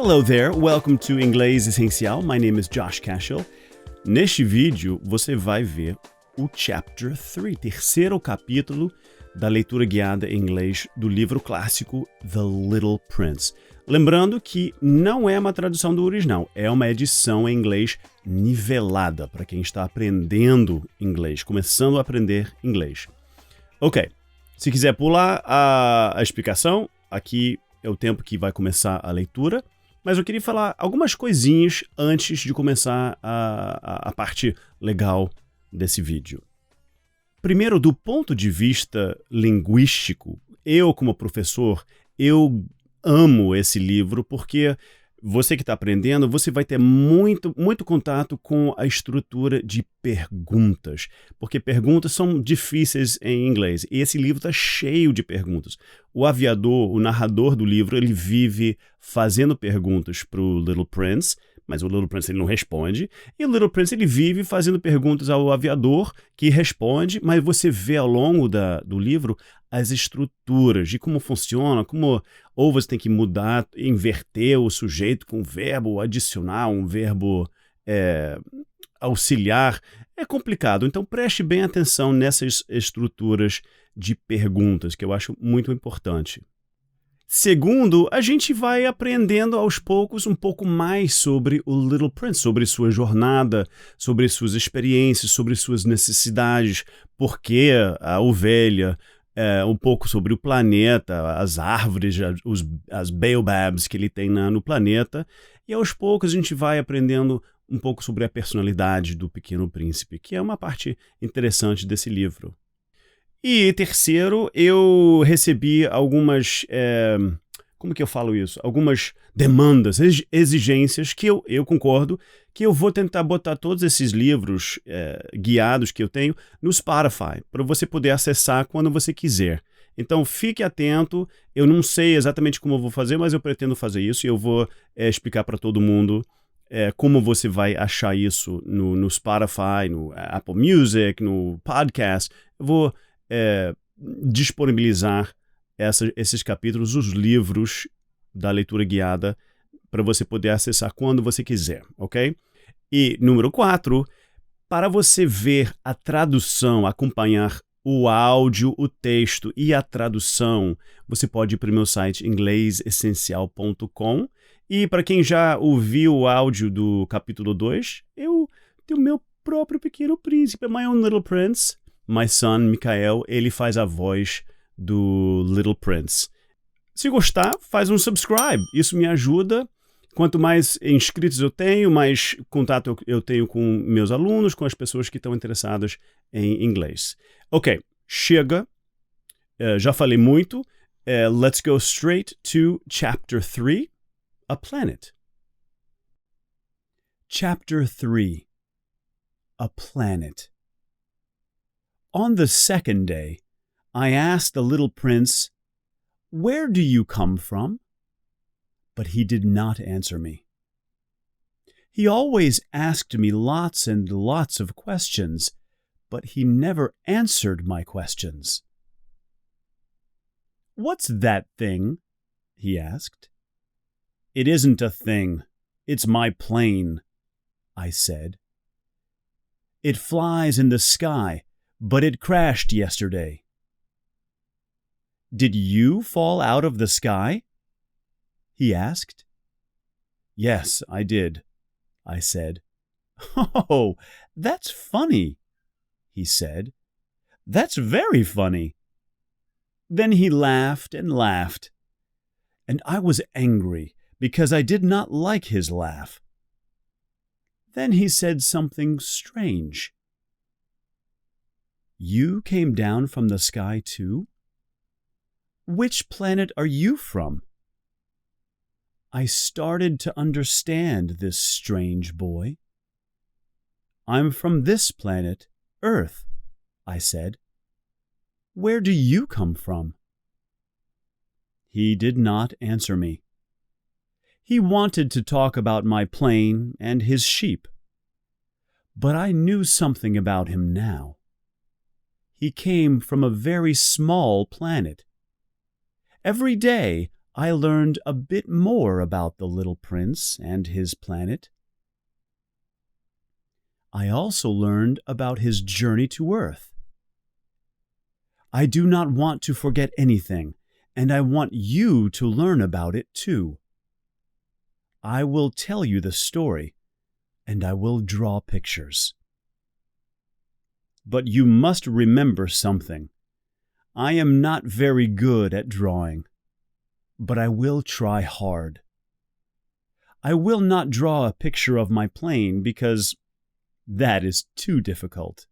Hello there, welcome to Inglês Essencial. My name is Josh Cashel. Neste vídeo, você vai ver o Chapter 3, terceiro capítulo da leitura guiada em inglês do livro clássico The Little Prince. Lembrando que não é uma tradução do original, é uma edição em inglês nivelada para quem está aprendendo inglês, começando a aprender inglês. Ok, se quiser pular a explicação, aqui é o tempo que vai começar a leitura. Mas eu queria falar algumas coisinhas antes de começar a parte legal desse vídeo. Primeiro, do ponto de vista linguístico, eu como professor, eu amo esse livro porque você que está aprendendo, você vai ter muito contato com a estrutura de perguntas, porque perguntas são difíceis em inglês, e esse livro está cheio de perguntas. O aviador, o narrador do livro, ele vive fazendo perguntas para o Little Prince, mas o Little Prince ele não responde, e o Little Prince ele vive fazendo perguntas ao aviador, que responde, mas você vê ao longo do livro as estruturas de como funciona, ou você tem que mudar, inverter o sujeito com um verbo, adicionar um verbo auxiliar. É complicado, então preste bem atenção nessas estruturas de perguntas, que eu acho muito importante. Segundo, a gente vai aprendendo aos poucos um pouco mais sobre o Little Prince, sobre sua jornada, sobre suas experiências, sobre suas necessidades, por que a ovelha, um pouco sobre o planeta, as árvores, as baobabs que ele tem no planeta. E aos poucos a gente vai aprendendo um pouco sobre a personalidade do Pequeno Príncipe, que é uma parte interessante desse livro. E terceiro, eu recebi algumas, como que eu falo isso? Algumas demandas, exigências que eu concordo que eu vou tentar botar todos esses livros guiados que eu tenho no Spotify, para você poder acessar quando você quiser. Então fique atento, eu não sei exatamente como eu vou fazer, mas eu pretendo fazer isso e eu vou explicar para todo mundo como você vai achar isso no Spotify, no Apple Music, no podcast. Eu vou disponibilizar esses capítulos, os livros da leitura guiada, para você poder acessar quando você quiser, ok? E número 4, para você ver a tradução, acompanhar o áudio, o texto e a tradução, você pode ir para o meu site inglesessencial.com. E para quem já ouviu o áudio do capítulo 2, eu tenho o meu próprio Pequeno Príncipe, My Own Little Prince. My son, Mikael, ele faz a voz do Little Prince. Se gostar, faz um subscribe. Isso me ajuda. Quanto mais inscritos eu tenho, mais contato eu tenho com meus alunos, com as pessoas que estão interessadas em inglês. Ok, chega. Já falei muito. Let's go straight to Chapter 3, A Planet. Chapter 3, A Planet. On the second day, I asked the little prince, "Where do you come from?" But he did not answer me. He always asked me lots and lots of questions, but he never answered my questions. "What's that thing?" he asked. "It isn't a thing. It's my plane," I said. "It flies in the sky, but it crashed yesterday." "Did you fall out of the sky?" he asked. "Yes, I did," I said. "Oh, that's funny," he said. "That's very funny." Then he laughed and laughed, and I was angry because I did not like his laugh. Then he said something strange. "You came down from the sky too? Which planet are you from?" I started to understand this strange boy. "I'm from this planet, Earth," I said. "Where do you come from?" He did not answer me. He wanted to talk about my plane and his sheep. But I knew something about him now. He came from a very small planet. Every day I learned a bit more about the little prince and his planet. I also learned about his journey to Earth. I do not want to forget anything, and I want you to learn about it too. I will tell you the story, and I will draw pictures. But you must remember something. I am not very good at drawing, but I will try hard. I will not draw a picture of my plane because that is too difficult.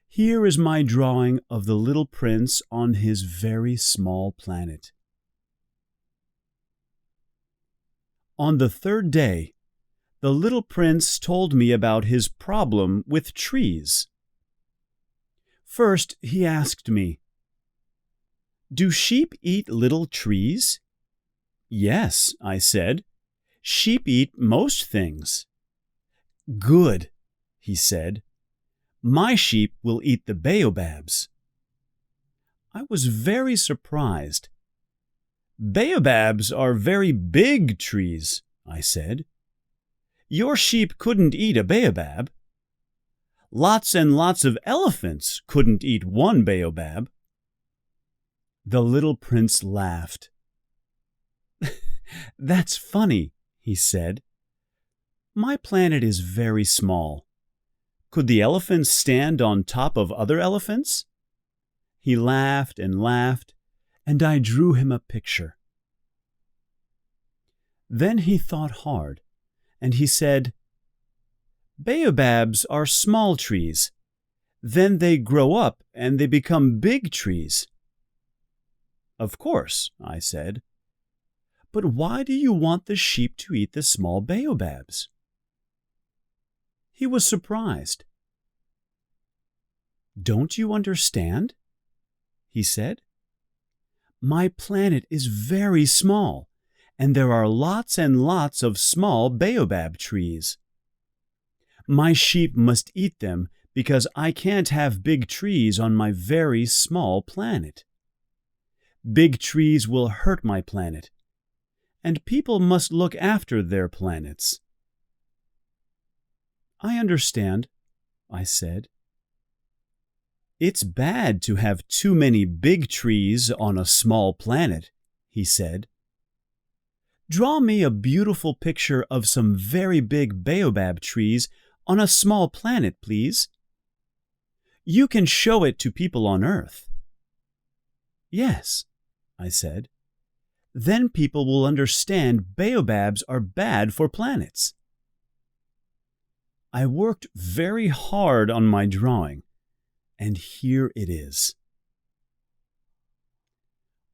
Here is my drawing of the little prince on his very small planet. On the third day, the little prince told me about his problem with trees. First, he asked me, "Do sheep eat little trees?" "Yes," I said. "Sheep eat most things." "Good," he said. "My sheep will eat the baobabs." I was very surprised. "Baobabs are very big trees," I said. "Your sheep couldn't eat a baobab. Lots and lots of elephants couldn't eat one baobab." The little prince laughed. "That's funny," he said. "My planet is very small. Could the elephants stand on top of other elephants?" He laughed, and I drew him a picture. Then he thought hard, and he said, "Baobabs are small trees. Then they grow up and they become big trees." "Of course," I said. "But why do you want the sheep to eat the small baobabs?" He was surprised. "Don't you understand?" he said. "My planet is very small, and there are lots and lots of small baobab trees. My sheep must eat them because I can't have big trees on my very small planet. Big trees will hurt my planet, and people must look after their planets." "I understand," I said. "It's bad to have too many big trees on a small planet," he said. "Draw me a beautiful picture of some very big baobab trees on a small planet, please. You can show it to people on Earth." "Yes," I said. "Then people will understand baobabs are bad for planets." I worked very hard on my drawing, and here it is.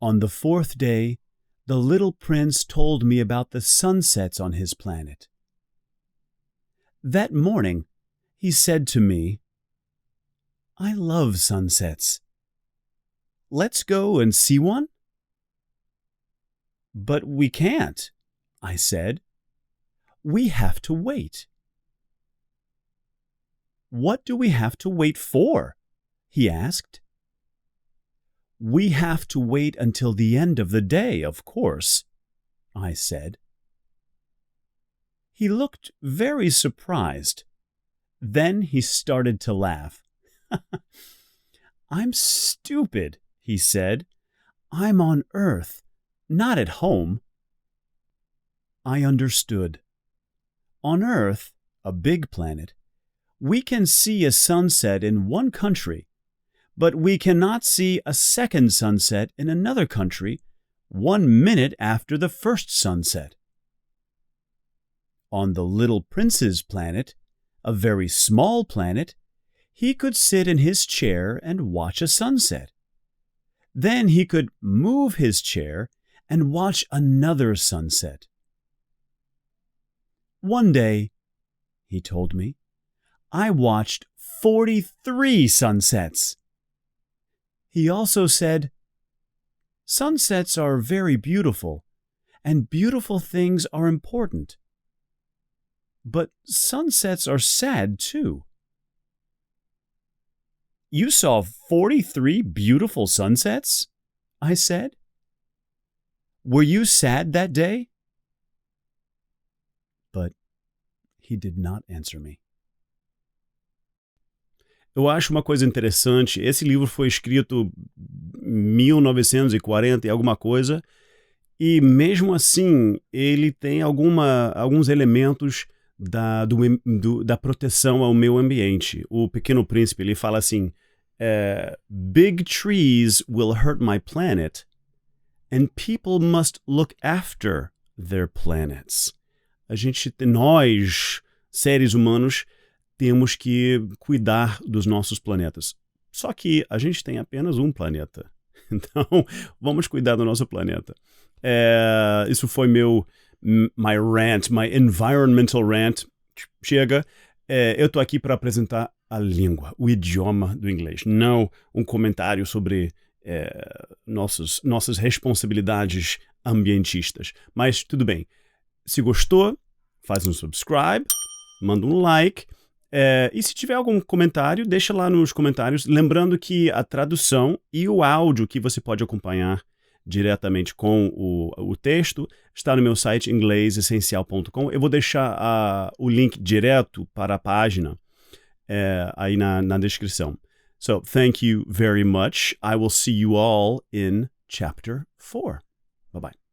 On the fourth day, the little prince told me about the sunsets on his planet. That morning, he said to me, "I love sunsets. Let's go and see one?" "But we can't," I said. "We have to wait." "What do we have to wait for?" he asked. "We have to wait until the end of the day, of course," I said. He looked very surprised. Then he started to laugh. "I'm stupid," he said. "I'm on Earth, not at home." I understood. On Earth, a big planet, we can see a sunset in one country, but we cannot see a second sunset in another country 1 minute after the first sunset. On the little prince's planet, a very small planet, he could sit in his chair and watch a sunset. Then he could move his chair and watch another sunset. "One day," he told me, "I watched 43 sunsets." He also said, "Sunsets are very beautiful, and beautiful things are important. But sunsets are sad too." "You saw 43 beautiful sunsets?" I said. Were you sad that day? But he did not answer me. Eu acho uma coisa interessante, esse livro foi escrito em 1940 e alguma coisa, e mesmo assim ele tem alguns elementos da proteção ao meio ambiente. O Pequeno Príncipe, ele fala assim, Big trees will hurt my planet, and people must look after their planets. Nós, seres humanos, temos que cuidar dos nossos planetas. Só que a gente tem apenas um planeta. Então, vamos cuidar do nosso planeta. Isso foi my rant, my environmental rant. Chega. Eu tô aqui para apresentar a língua, o idioma do inglês. Não um comentário sobre nossas responsabilidades ambientistas. Mas tudo bem. Se gostou, faz um subscribe, manda um like. E se tiver algum comentário, deixa lá nos comentários. Lembrando que a tradução e o áudio que você pode acompanhar diretamente com o texto está no meu site inglesessencial.com. Eu vou deixar o link direto para a página aí na descrição. So, thank you very much. I will see you all in chapter 4. Bye-bye.